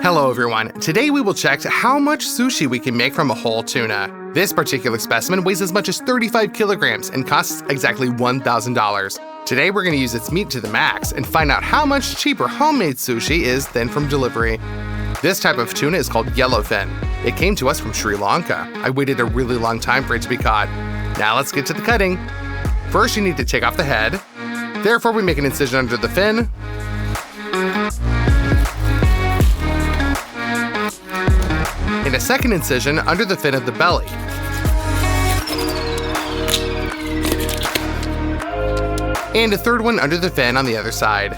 Hello everyone, today we will check how much sushi we can make from a whole tuna. This particular specimen weighs as much as 35 kilograms and costs exactly $1,000. Today we're going to use its meat to the max and find out how much cheaper homemade sushi is than from delivery. This type of tuna is called yellowfin. It came to us from Sri Lanka. I waited a really long time for it to be caught. Now let's get to the cutting. First you need to take off the head. Therefore we make an incision under the fin. And a second incision under the fin of the belly. And a third one under the fin on the other side.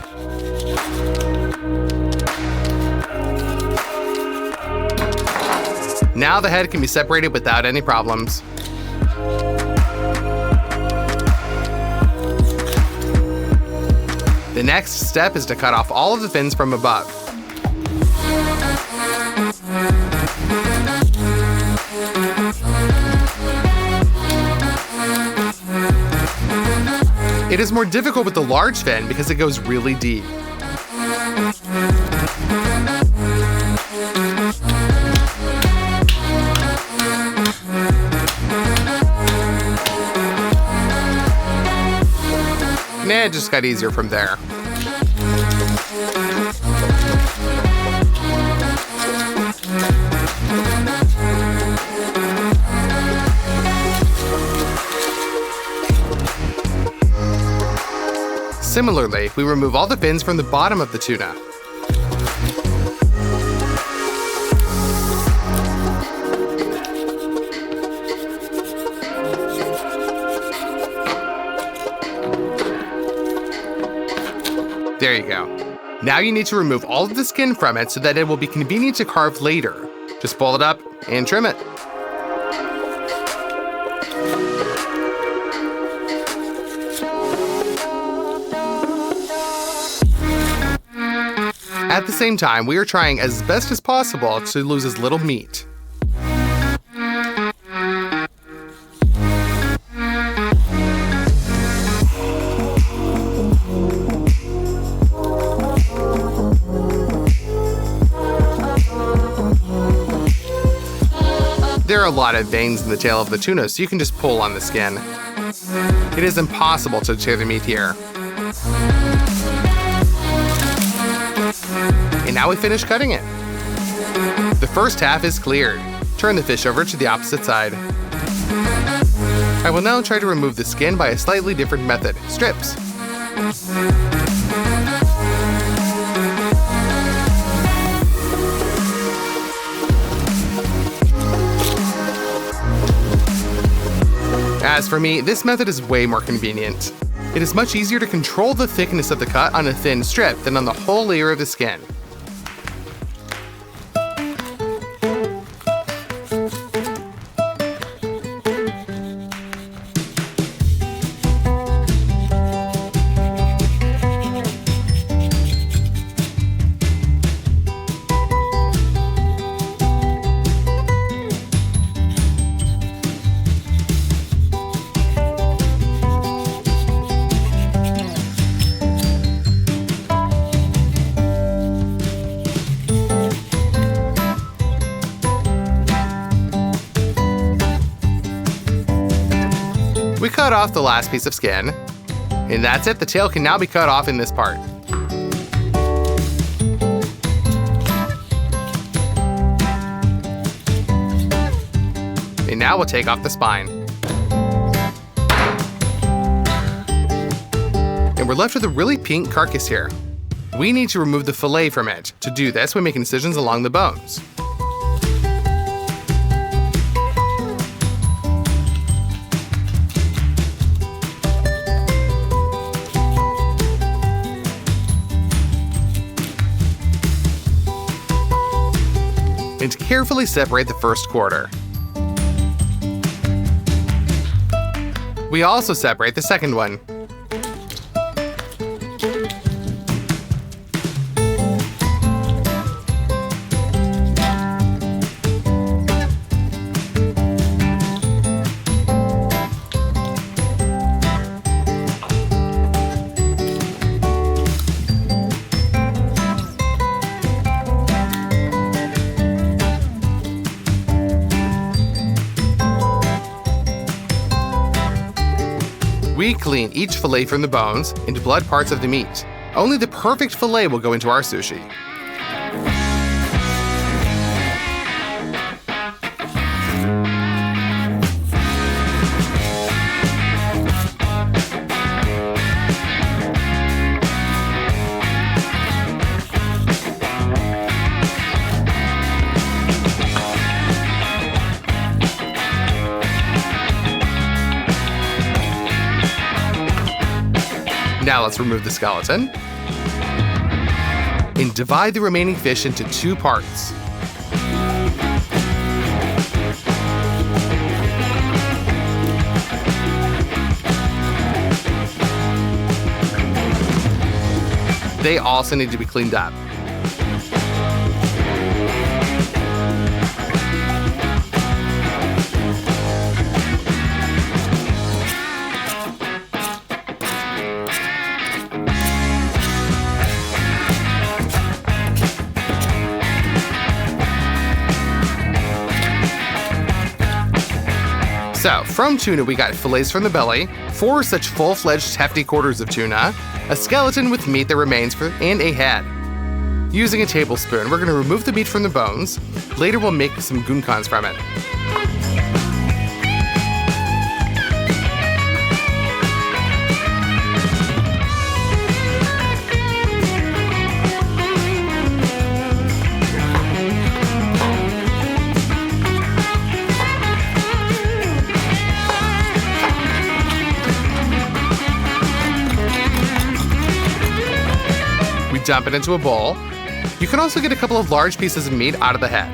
Now the head can be separated without any problems. The next step is to cut off all of the fins from above. It is more difficult with the large fin because it goes really deep. Nah, it just got easier from there. Similarly, we remove all the fins from the bottom of the tuna. There you go. Now you need to remove all of the skin from it so that it will be convenient to carve later. Just pull it up and trim it. At the same time, we are trying as best as possible to lose as little meat. There are a lot of veins in the tail of the tuna, so you can just pull on the skin. It is impossible to tear the meat here. And now we finish cutting it. The first half is cleared. Turn the fish over to the opposite side. I will now try to remove the skin by a slightly different method, strips. As for me, this method is way more convenient. It is much easier to control the thickness of the cut on a thin strip than on the whole layer of the skin. We cut off the last piece of skin, and that's it. The tail can now be cut off in this part. And now we'll take off the spine. And we're left with a really pink carcass here. We need to remove the fillet from it. To do this, we make incisions along the bones. And carefully separate the first quarter. We also separate the second one. We clean each fillet from the bones and blood parts of the meat. Only the perfect fillet will go into our sushi. Now let's remove the skeleton and divide the remaining fish into 2 parts. They also need to be cleaned up. So, from tuna we got fillets from the belly, 4 such full-fledged hefty quarters of tuna, a skeleton with meat that remains, and a head. Using a tablespoon, we're going to remove the meat from the bones. Later we'll make some gunkans from it. Dump it into a bowl. You can also get a couple of large pieces of meat out of the head.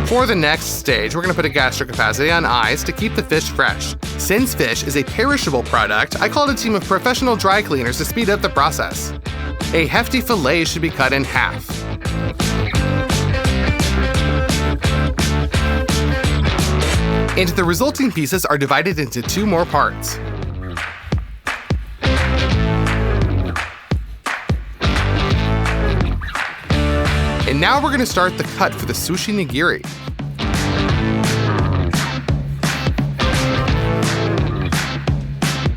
For the next stage, we're going to put a gastric opacity on ice to keep the fish fresh. Since fish is a perishable product, I called a team of professional dry cleaners to speed up the process. A hefty fillet should be cut in half. And the resulting pieces are divided into 2 more parts. And now we're going to start the cut for the sushi nigiri.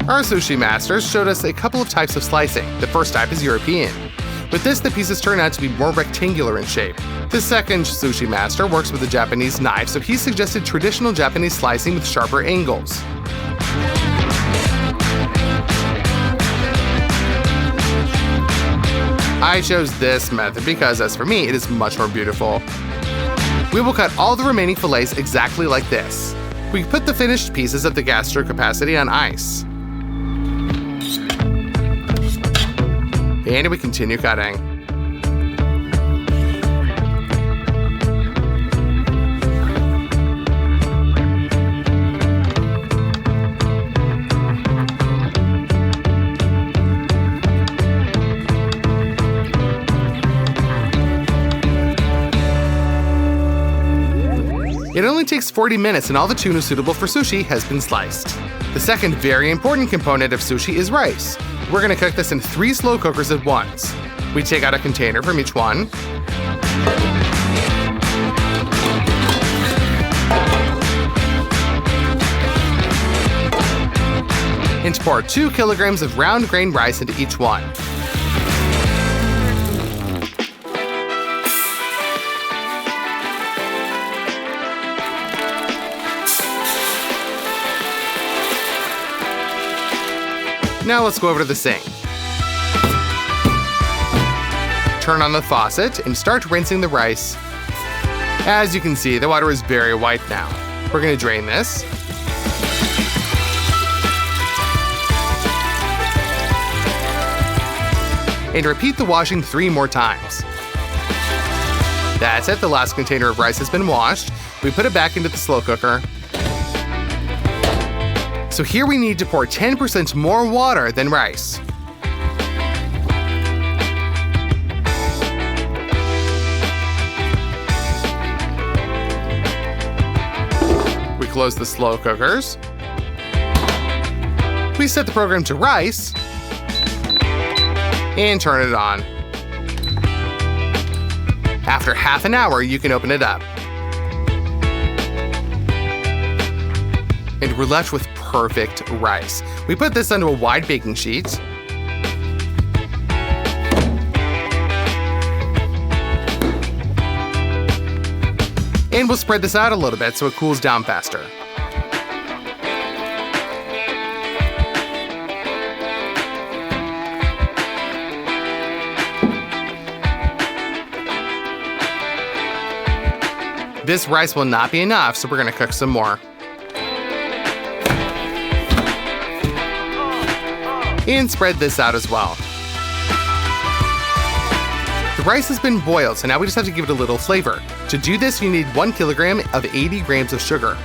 Our sushi masters showed us a couple of types of slicing. The first type is European. With this, the pieces turn out to be more rectangular in shape. The second sushi master works with a Japanese knife, so he suggested traditional Japanese slicing with sharper angles. I chose this method because, as for me, it is much more beautiful. We will cut all the remaining fillets exactly like this. We put the finished pieces of the gastric opacity on ice. And we continue cutting. It only takes 40 minutes and all the tuna suitable for sushi has been sliced. The second very important component of sushi is rice. We're going to cook this in 3 slow cookers at once. We take out a container from each one. And pour 2 kilograms of round grain rice into each one. Now let's go over to the sink. Turn on the faucet and start rinsing the rice. As you can see, the water is very white now. We're going to drain this. And repeat the washing 3 more times. That's it, the last container of rice has been washed. We put it back into the slow cooker. So here we need to pour 10% more water than rice. We close the slow cookers. We set the program to rice and turn it on. After half an hour, you can open it up. And we're left with perfect rice. We put this onto a wide baking sheet. And we'll spread this out a little bit so it cools down faster. This rice will not be enough, so we're gonna cook some more. And spread this out as well. The rice has been boiled, so now we just have to give it a little flavor. To do this, you need 1 kilogram of 80 grams of sugar.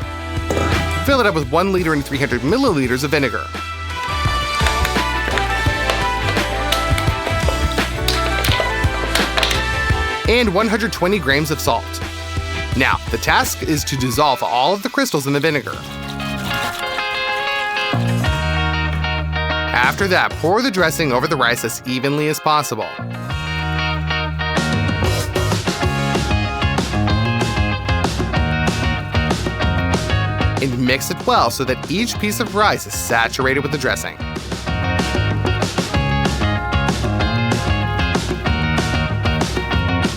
Fill it up with 1 liter and 300 milliliters of vinegar. And 120 grams of salt. Now, the task is to dissolve all of the crystals in the vinegar. After that, pour the dressing over the rice as evenly as possible. And mix it well so that each piece of rice is saturated with the dressing.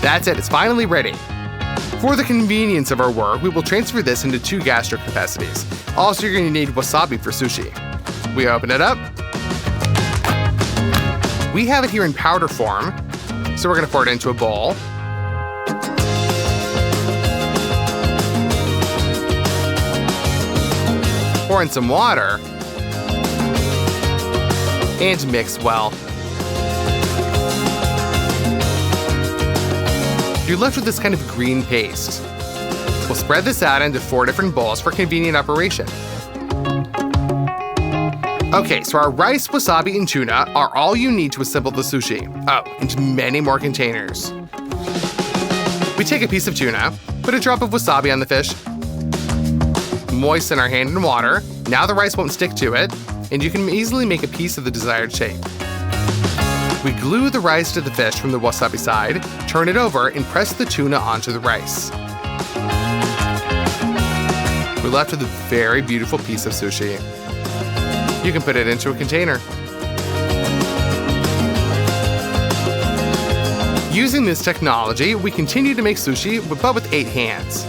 That's it, it's finally ready. For the convenience of our work, we will transfer this into 2 gastric capacities. Also, you're going to need wasabi for sushi. We open it up. We have it here in powder form, so we're going to pour it into a bowl. Pour in some water. And mix well. You're left with this kind of green paste. We'll spread this out into 4 different bowls for convenient operation. Okay, so our rice, wasabi, and tuna are all you need to assemble the sushi. Oh, and many more containers. We take a piece of tuna, put a drop of wasabi on the fish, moisten our hand in water. Now the rice won't stick to it, and you can easily make a piece of the desired shape. We glue the rice to the fish from the wasabi side, turn it over, and press the tuna onto the rice. We're left with a very beautiful piece of sushi. You can put it into a container. Using this technology, we continue to make sushi, but with 8 hands.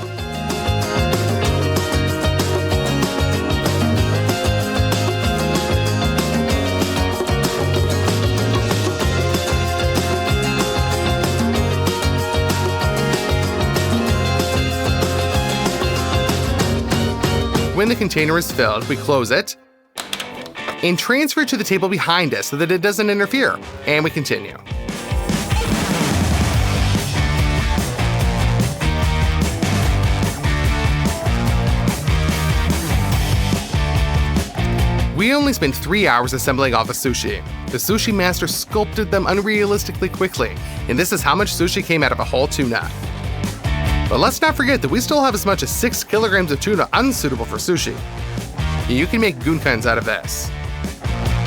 When the container is filled, we close it and transfer it to the table behind us so that it doesn't interfere. And we continue. We only spent 3 hours assembling all the sushi. The sushi master sculpted them unrealistically quickly, and this is how much sushi came out of a whole tuna. But let's not forget that we still have as much as 6 kilograms of tuna unsuitable for sushi. You can make gunkans out of this.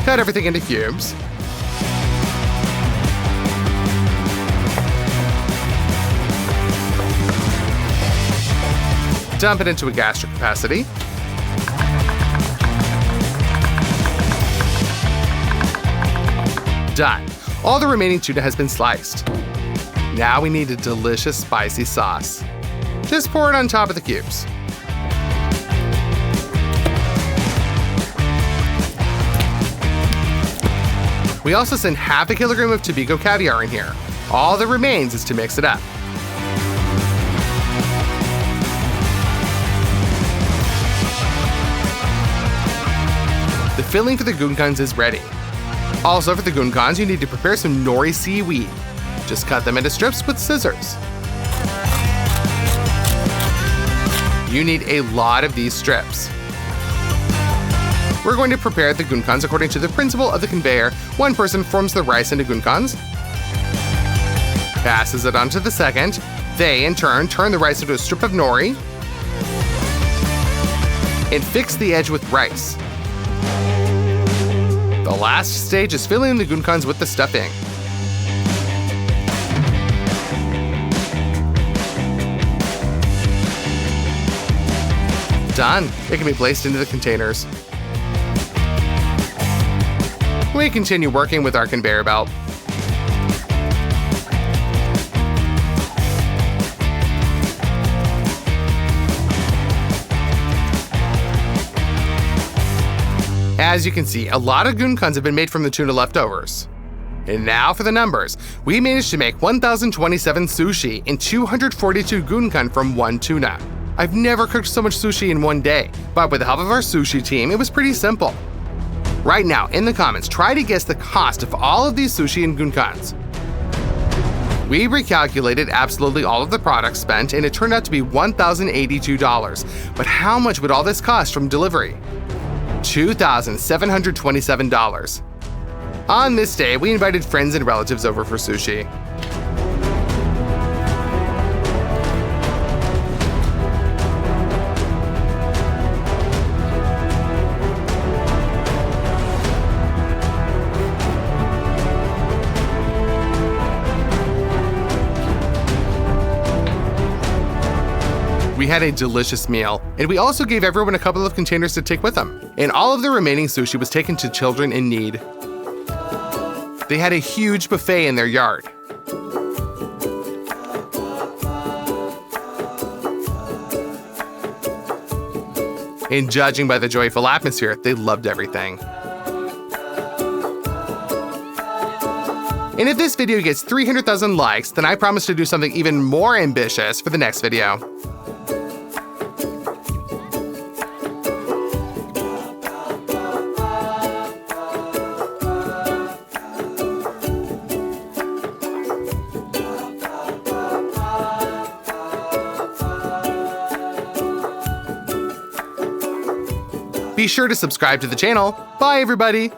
Cut everything into cubes. Dump it into a gastric capacity. Done. All the remaining tuna has been sliced. Now we need a delicious spicy sauce. Just pour it on top of the cubes. We also send half a kilogram of Tobiko caviar in here. All that remains is to mix it up. The filling for the gunkans is ready. Also for the gunkans, you need to prepare some nori seaweed. Just cut them into strips with scissors. You need a lot of these strips. We're going to prepare the gunkans according to the principle of the conveyor. One person forms the rice into gunkans, passes it on to the second. They, in turn, turn the rice into a strip of nori and fix the edge with rice. The last stage is filling the gunkans with the stuffing. Done. It can be placed into the containers. We continue working with our conveyor belt. As you can see, a lot of gunkans have been made from the tuna leftovers. And now for the numbers. We managed to make 1,027 sushi and 242 gunkan from one tuna. I've never cooked so much sushi in one day, but with the help of our sushi team, it was pretty simple. Right now, in the comments, try to guess the cost of all of these sushi and gunkans. We recalculated absolutely all of the products spent, and it turned out to be $1,082. But how much would all this cost from delivery? $2,727. On this day, we invited friends and relatives over for sushi. We had a delicious meal, and we also gave everyone a couple of containers to take with them. And all of the remaining sushi was taken to children in need. They had a huge buffet in their yard. And judging by the joyful atmosphere, they loved everything. And if this video gets 300,000 likes, then I promise to do something even more ambitious for the next video. Be sure to subscribe to the channel. Bye, everybody!